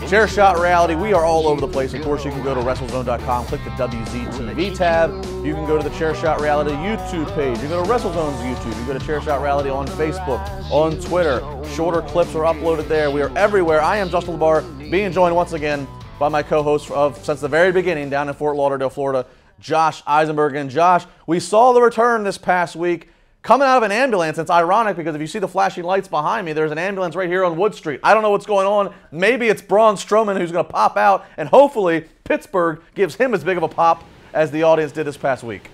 Chair Shot Reality, we are all over the place. Of course, you can go to WrestleZone.com, click the WZTV tab. You can go to the Chair Shot Reality YouTube page. You go to WrestleZone's YouTube. You go to Chair Shot Reality on Facebook, on Twitter. Shorter clips are uploaded there. We are everywhere. I am Justin LaBar, being joined once again by my co-host since the very beginning down in Fort Lauderdale, Florida, Josh Eisenberg. And Josh, we saw the return this past week coming out of an ambulance. It's ironic because if you see the flashing lights behind me, there's an ambulance right here on Wood Street. I don't know what's going on. Maybe it's Braun Strowman who's going to pop out, and hopefully Pittsburgh gives him as big of a pop as the audience did this past week.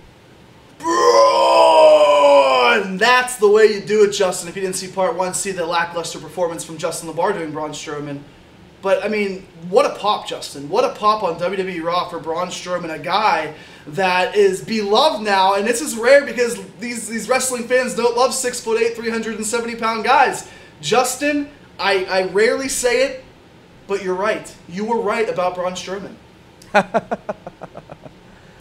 Braun! That's the way you do it, Justin. If you didn't see part one, see the lackluster performance from Justin LaBar doing Braun Strowman. But, I mean, what a pop, Justin. What a pop on WWE Raw for Braun Strowman, a guy that is beloved now. And this is rare because these wrestling fans don't love 6'8", 370-pound guys. Justin, I rarely say it, but you're right. You were right about Braun Strowman.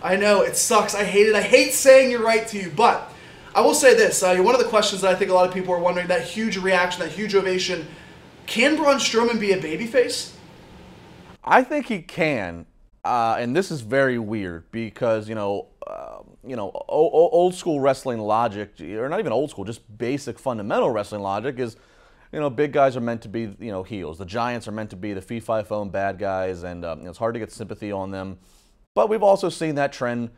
I know, it sucks. I hate it. I hate saying you're right to you, but I will say this. One of the questions that I think a lot of people are wondering, that huge reaction, that huge ovation, can Braun Strowman be a babyface? I think he can, and this is very weird because old school wrestling logic, or not even old school, just basic fundamental wrestling logic is, big guys are meant to be heels. The Giants are meant to be the fee-fi-phone bad guys, and it's hard to get sympathy on them. But we've also seen that trend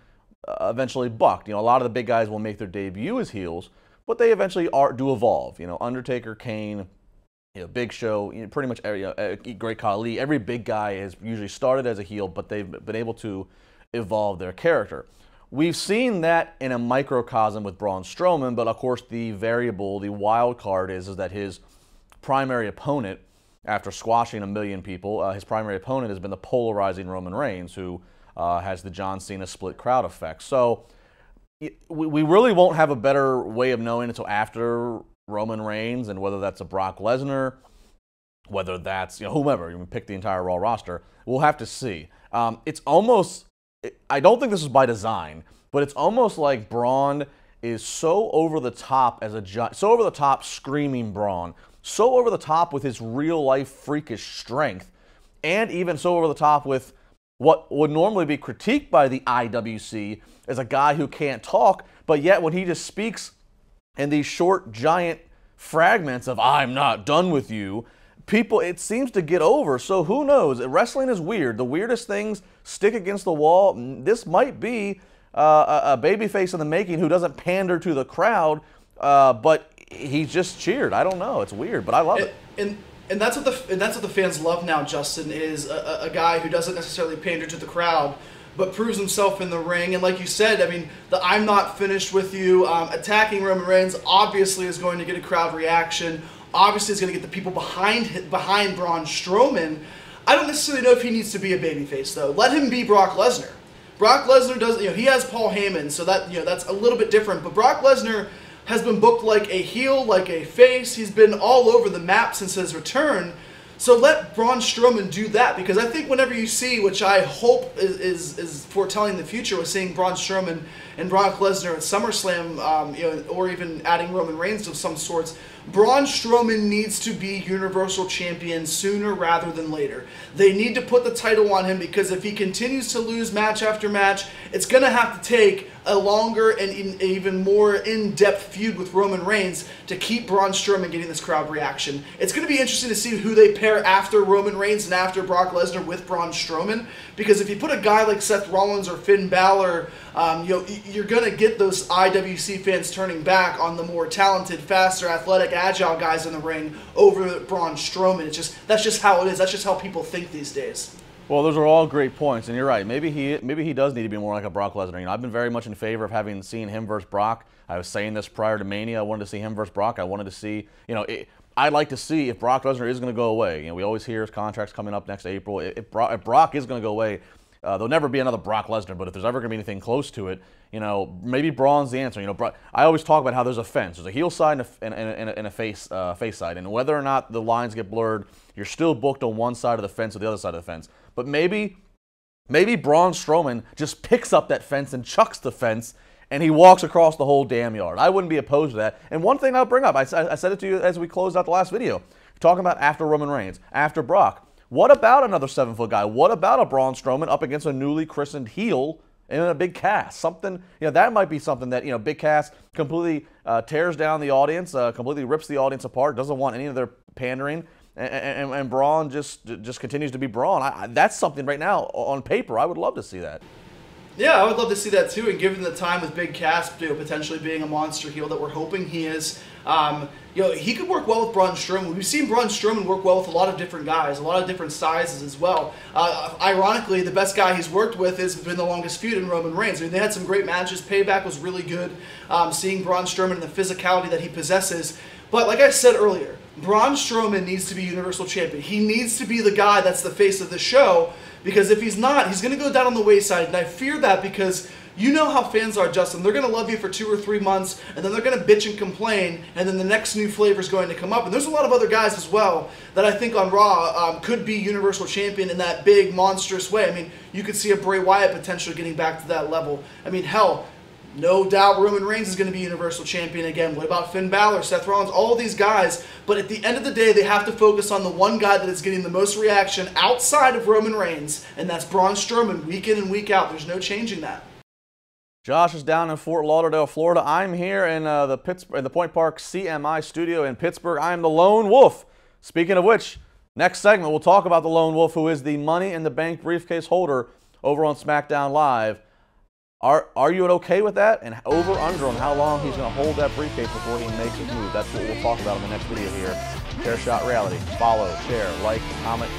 eventually bucked. A lot of the big guys will make their debut as heels, but they eventually do evolve. Undertaker, Kane, Big Show, pretty much Great Khali. Every big guy has usually started as a heel, but they've been able to evolve their character. We've seen that in a microcosm with Braun Strowman, but of course the variable, the wild card is that his primary opponent, after squashing 1 million people, his primary opponent has been the polarizing Roman Reigns, who has the John Cena split crowd effect. So we really won't have a better way of knowing until after Roman Reigns, and whether that's a Brock Lesnar, whether that's whomever, you can pick the entire Raw roster, we'll have to see. It's almost, I don't think this is by design, but it's almost like Braun is so over the top as so over the top screaming Braun, so over the top with his real life freakish strength, and even so over the top with what would normally be critiqued by the IWC as a guy who can't talk, but yet when he just speaks in these short, giant fragments of "I'm not done with you," people, it seems to get over. So who knows? Wrestling is weird. The weirdest things stick against the wall. This might be a babyface in the making who doesn't pander to the crowd, but he's just cheered. I don't know. It's weird, but I love it. And that's what the fans love now, Justin, is a guy who doesn't necessarily pander to the crowd, but proves himself in the ring. And like you said, I mean, the "I'm not finished with you," attacking Roman Reigns obviously is going to get a crowd reaction. Obviously, it's going to get the people behind Braun Strowman. I don't necessarily know if he needs to be a babyface, though. Let him be Brock Lesnar. Brock Lesnar does, he has Paul Heyman, so that, that's a little bit different. But Brock Lesnar has been booked like a heel, like a face. He's been all over the map since his return. So let Braun Strowman do that, because I think whenever you see, which I hope is foretelling the future, with seeing Braun Strowman and Brock Lesnar at SummerSlam, or even adding Roman Reigns of some sorts, Braun Strowman needs to be Universal Champion sooner rather than later. They need to put the title on him, because if he continues to lose match after match, it's going to have to take a longer and even more in-depth feud with Roman Reigns to keep Braun Strowman getting this crowd reaction. It's going to be interesting to see who they pair after Roman Reigns and after Brock Lesnar with Braun Strowman, because if you put a guy like Seth Rollins or Finn Balor, you're going to get those IWC fans turning back on the more talented, faster, athletic, agile guys in the ring over Braun Strowman. That's just how it is. That's just how people think these days. Well, those are all great points, and you're right. Maybe he does need to be more like a Brock Lesnar. I've been very much in favor of having seen him versus Brock. I was saying this prior to Mania. I wanted to see him versus Brock. I wanted to see, I'd like to see if Brock Lesnar is going to go away. We always hear his contract's coming up next April. If Brock is going to go away, there'll never be another Brock Lesnar. But if there's ever going to be anything close to it, maybe Braun's the answer. I always talk about how there's a fence. There's a heel side and a face side, and whether or not the lines get blurred, you're still booked on one side of the fence or the other side of the fence. But maybe Braun Strowman just picks up that fence and chucks the fence, and he walks across the whole damn yard. I wouldn't be opposed to that. And one thing I'll bring up, I said it to you as we closed out the last video, talking about after Roman Reigns, after Brock. What about another 7-foot guy? What about a Braun Strowman up against a newly christened heel in a big cast? Something, that might be something that, big cast completely tears down the audience, completely rips the audience apart, doesn't want any of their pandering, and Braun just continues to be Braun. That's something right now on paper. I would love to see that. Yeah, I would love to see that too, and given the time with Big Cass potentially being a monster heel that we're hoping he is, he could work well with Braun Strowman. We've seen Braun Strowman work well with a lot of different guys, a lot of different sizes as well. Ironically, the best guy he's worked with has been the longest feud in Roman Reigns. I mean, they had some great matches. Payback was really good, seeing Braun Strowman and the physicality that he possesses. But like I said earlier, Braun Strowman needs to be Universal Champion. He needs to be the guy that's the face of the show, because if he's not, he's going to go down on the wayside. And I fear that because you know how fans are, Justin. They're going to love you for 2 or 3 months, and then they're going to bitch and complain, and then the next new flavor is going to come up. And there's a lot of other guys as well that I think on Raw could be Universal Champion in that big, monstrous way. I mean, you could see a Bray Wyatt potentially getting back to that level. I mean, hell, no doubt Roman Reigns is going to be Universal Champion again. What about Finn Balor, Seth Rollins, all of these guys? But at the end of the day, they have to focus on the one guy that is getting the most reaction outside of Roman Reigns, and that's Braun Strowman, week in and week out. There's no changing that. Josh is down in Fort Lauderdale, Florida. I'm here in the Point Park CMI studio in Pittsburgh. I am the Lone Wolf. Speaking of which, next segment we'll talk about the Lone Wolf, who is the Money in the Bank briefcase holder over on SmackDown Live. Are you okay with that? And over under on how long he's going to hold that briefcase before he makes his move. That's what we'll talk about in the next video here. Chair Shot Reality. Follow, share, like, comment,